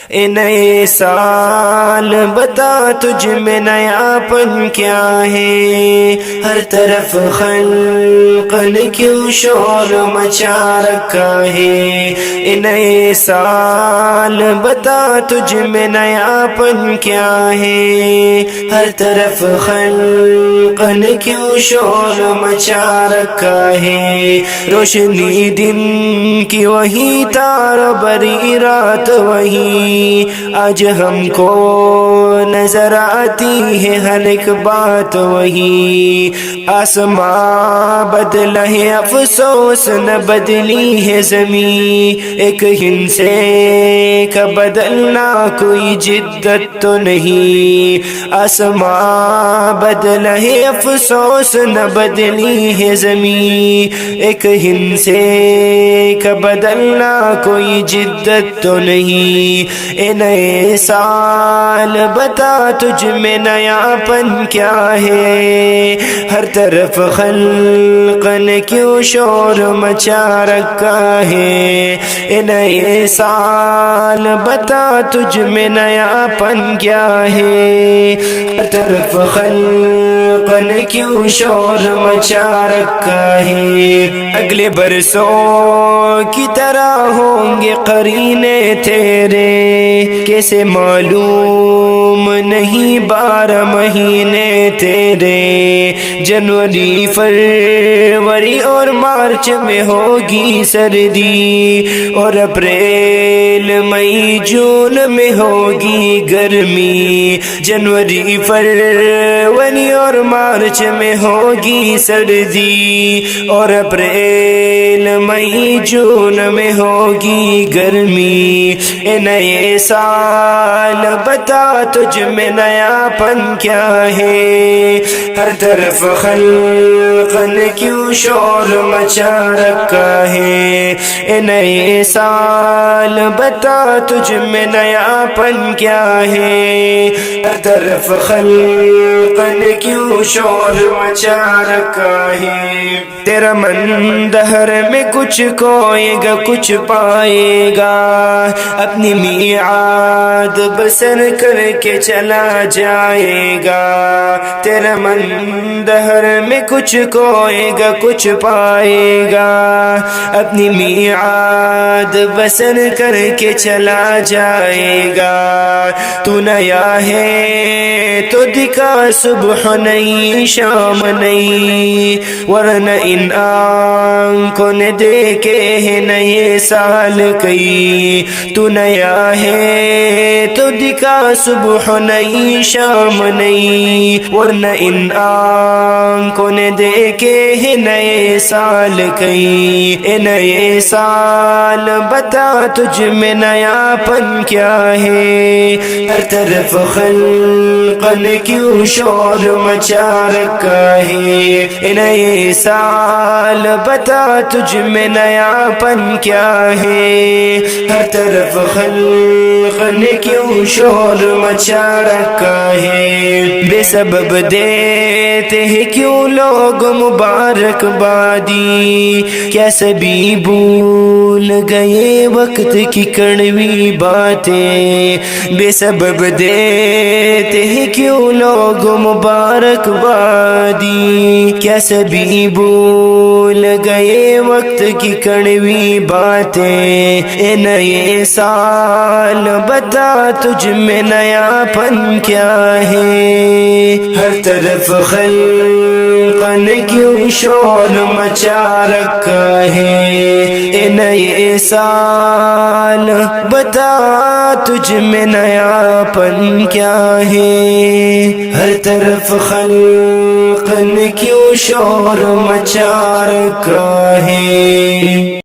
اے نئے سال بتا تجھ میں نیا پن کیا ہے، ہر طرف خلق نے کیوں شور مچا رکھا ہے۔ اے نئے سال بتا تجھ میں نیا پن کیا ہے، ہر طرف خلق نے کیوں شور مچا رکھا ہے۔ روشنی دن کی وہی تار بری رات وہی، آج ہم کو نظر آتی ہے ہر ایک بات وہی۔ آسمان بدلا ہے افسوس نہ بدلی ہے زمین، ایک ہندسے کا بدلنا کوئی جدت تو نہیں۔ آسمان بدلا ہے افسوس نہ بدلی ہے زمین، ایک ہندسے کا بدلنا کوئی جدت تو نہیں۔ اے نئے سال بتا تجھ میں نیا پن کیا ہے، ہر طرف خلق نے کیوں شور مچا رکھا ہے۔ اے نئے سال بتا تجھ میں نیا پن کیا ہے، ہر طرف خلق نے کیوں شور مچا رکھا ہے۔ اگلے برسوں کی طرح ہوں گے قرینے تیرے، کیسے معلوم نہیں 12 مہینے تیرے۔ جنوری فروری اور مارچ میں ہوگی سردی، اور اپریل مئی جون میں ہوگی گرمی۔ جنوری فروری اور مارچ میں ہوگی سردی، اور اپریل مئی جون میں ہوگی گرمی۔ اے نئے سال بتا تجھ میں نیا پن کیا ہے، ہر طرف خلق نے کیوں شور مچا رکھا ہے۔ اے نئے سال بتا تجھ میں نیا پن کیا ہے، ہر طرف خلق نے کیوں شور مچا رکھا ہے۔ تیرا من دہر میں کچھ کھوئے گا کچھ پائے گا، اپنی میعاد بسر کر کے چلا جائے گا۔ تیرا من دہر میں کچھ کھوئے گا کچھ پائے گا، اپنی میعاد بسر کر کے چلا جائے گا۔ تو نیا ہے تو دکھا صبح نہیں شام نہیں، ورنہ ان آنکھوں نے دیکھے ہیں نئے سال کئی۔ تو نیا ہے تو دکھا صبح نہیں شام نہیں، ورنہ ان آنکھوں نے دیکھے ہیں نئے سال کئی۔ اے نئے سال بتا تجھ میں نیا پن کیا ہے، ہر طرف خلق نے کیوں شور مچا رکھا ہے۔ اے نئے سال بتا تجھ میں نیا پن کیا ہے، ہر طرف خلق نے کیوں شور مچا رکھا ہے۔ بے سبب دیتے ہیں کیوں لوگ مبارک بادی، کیا سبھی بھول گئے وقت کی کڑوی باتیں۔ بے سبب دیتے ہیں کیوں لوگ مبارک بادی، کیا سبھی بھول گئے وقت کی کڑوی باتیں۔ اے نئے سال بتا تجھ میں نیا پن کیا ہے، ہر طرف خلق نے کیوں شور مچا رکھا ہے۔ اے نئے سال بتا تجھ میں نیا پن کیا ہے، ہر طرف خلق نے کیوں شور مچا رکھا ہے۔